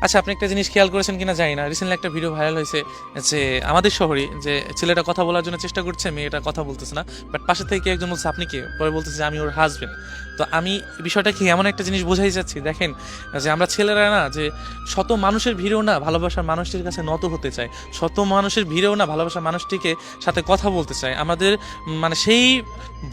আচ্ছা, আপনি একটা জিনিস খেয়াল করেছেন কিনা জানি না, রিসেন্টলি একটা ভিডিও ভাইরাল হয়েছে যে আমাদের শহরে যে ছেলেটা কথা বলার জন্য চেষ্টা করছে, মেয়েটা কথা বলতেছে না, বাট পাশে থেকে কেউ একজন বলছে আপনি কে, পরে বলতেছে যে আমি ওর হাজবেন্ড। তো আমি বিষয়টা কি এমন একটা জিনিস বোঝাই যাচ্ছি, দেখেন যে আমরা ছেলেরা না যে শত মানুষের ভিড়েও না ভালোবাসার মানুষটির কাছে নত হতে চায়, শত মানুষের ভিড়েও না ভালোবাসার মানুষটিকে সাথে কথা বলতে চায়। আমাদের মানে সেই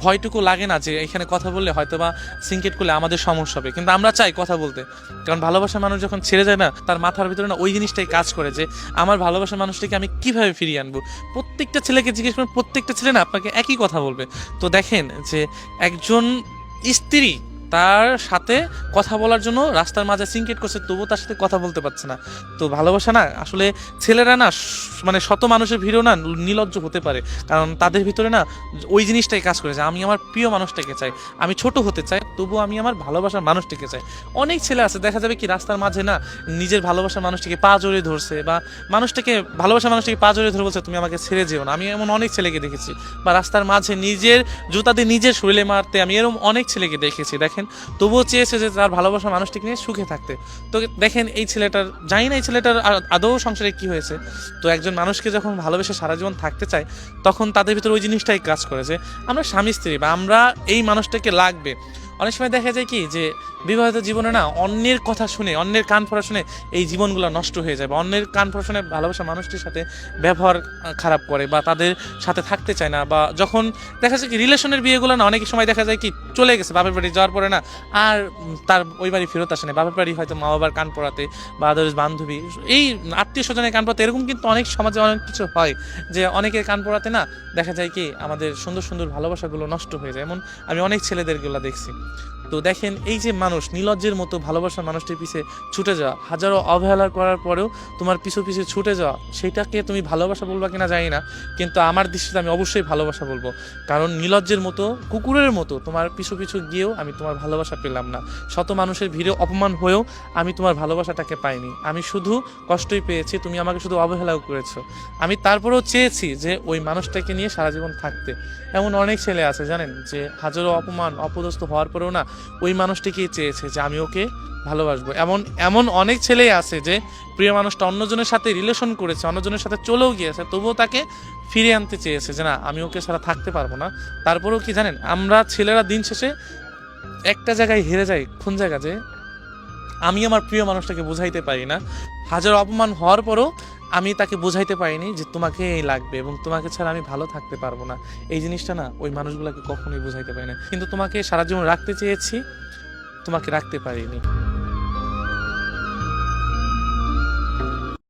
ভয়টুকু লাগে না যে এখানে কথা বললে হয়তো বা সিনকেট করলে আমাদের সমস্যা হবে, কিন্তু আমরা চাই কথা বলতে। কারণ ভালোবাসার মানুষ যখন ছেড়ে যায় না, তার মাথার ভিতরে না ওই জিনিসটাই কাজ করে যে আমার ভালোবাসার মানুষটিকে আমি কিভাবে ফিরিয়ে আনবো। প্রত্যেকটা ছেলেকে জিজ্ঞেস করেন, প্রত্যেকটা ছেলে না আপনাকে একই কথা বলবে। তো দেখেন যে একজন স্ত্রী তার সাথে কথা বলার জন্য রাস্তার মাঝে সিনকেট করছে, তবুও তার সাথে কথা বলতে পারছে না। তো ভালোবাসা না আসলে ছেলেরা না মানে শত মানুষের ভিড়ও না নির্লজ্জ হতে পারে, কারণ তাদের ভিতরে না ওই জিনিসটাই কাজ করে যে আমি আমার প্রিয় মানুষটাকে চাই, আমি ছোট হতে চাই, তবুও আমি আমার ভালোবাসার মানুষটিকে চাই। অনেক ছেলে আছে দেখা যাবে কি রাস্তার মাঝে না নিজের ভালোবাসার মানুষটিকে পা জড়িয়ে ধরছে, বা মানুষটাকে ভালোবাসার মানুষটিকে পা জড়িয়ে ধরে বলছে তুমি আমাকে ছেড়ে যেও না। আমি এমন অনেক ছেলেকে দেখেছি, বা রাস্তার মাঝে নিজের জুতা দিয়ে নিজের শরীরে মারতে আমি এরকম অনেক ছেলেকে দেখেছি। দেখেন তবুও চেয়েছে যে তার ভালোবাসার মানুষটিকে নিয়ে সুখে থাকতে। তো দেখেন এই ছেলেটার, জানি না এই ছেলেটার আদৌ সংসারে কি হয়েছে। তো একজন মানুষকে যখন ভালোবেসে সারা জীবন থাকতে চায়, তখন তাদের ভিতরে ওই জিনিসটাই কাজ করে যে আমরা স্বামী স্ত্রী বা আমরা এই মানুষটাকে লাগবে। অনেক সময় দেখা যায় কি যে বিবাহিত জীবনে না অন্যের কথা শুনে, অন্যের কান পড়া শুনে এই জীবনগুলো নষ্ট হয়ে যায়, বা অন্যের কান পড়া শুনে ভালোবাসা মানুষটির সাথে ব্যবহার খারাপ করে, বা তাদের সাথে থাকতে চায় না। বা যখন দেখা যায় কি রিলেশনের বিয়েগুলো না অনেক সময় দেখা যায় কি চলে গেছে বাপের বাড়ি যাওয়ার পরে না আর তার ওই বাড়ি ফেরত আসে না, বাপের বাড়ি হয়তো মা বাবার কান পড়াতে বা আদার্স বান্ধবী এই আত্মীয় স্বজনের কান পড়াতে, এরকম কিন্তু অনেক সমাজে অনেক কিছু হয় যে অনেকের কান পড়াতে না দেখা যায় কি আমাদের সুন্দর সুন্দর ভালোবাসাগুলো নষ্ট হয়ে যায়। এমন আমি অনেক ছেলেদেরগুলো দেখছি। তো দেখেন এই যে মানুষ নির্লজ্জের মতো ভালোবাসার মানুষটির পিছে ছুটে যাওয়া, হাজারো অবহেলা করার পরেও তোমার পিছু পিছু ছুটে যাওয়া, সেটাকে তুমি ভালোবাসা বলবা কিনা জানি না, কিন্তু আমার দৃষ্টিতে আমি অবশ্যই ভালোবাসা বলবো। কারণ নির্লজ্জের মতো কুকুরের মতো তোমার পিছু পিছু গিয়েও আমি তোমার ভালোবাসা পেলাম না, শত মানুষের ভিড়ে অপমান হয়েও আমি তোমার ভালোবাসাটাকে পাইনি। আমি শুধু কষ্টই পেয়েছি, তুমি আমাকে শুধু অবহেলাও করেছো। আমি তারপরেও চেয়েছি যে ওই মানুষটাকে নিয়ে সারা জীবন থাকতে। এমন অনেক ছেলে আছে জানেন যে হাজারো অপমান অপদস্থ হওয়ার পরেও না ওই মানুষটিকেই চেয়েছে যে আমি ওকে ভালোবাসবো। এমন এমন অনেক ছেলেই আছে যে প্রিয় মানুষটা অন্যজনের সাথে রিলেশন করেছে, অন্যজনের সাথে চলেও গিয়েছে, তবুও তাকে ফিরে আনতে চেয়েছে যে না আমি ওকে ছাড়া থাকতে পারবো না। তারপরেও কি জানেন, আমরা ছেলেরা দিন শেষে একটা জায়গায় হেরে যাই, কোন জায়গা যে আমি আমার প্রিয় মানুষটাকে বুঝাইতে পারি না। হাজার অপমান হওয়ার পরও আমি তাকে বুঝাইতে পারিনি যে তোমাকে এই লাগবে এবং তোমাকে ছাড়া আমি ভালো থাকতে পারবো না। এই জিনিসটা না ওই মানুষগুলোকে কখনোই বুঝাইতে পারি না, কিন্তু তোমাকে সারা জীবন রাখতে চেয়েছি, তোমাকে রাখতে পারিনি।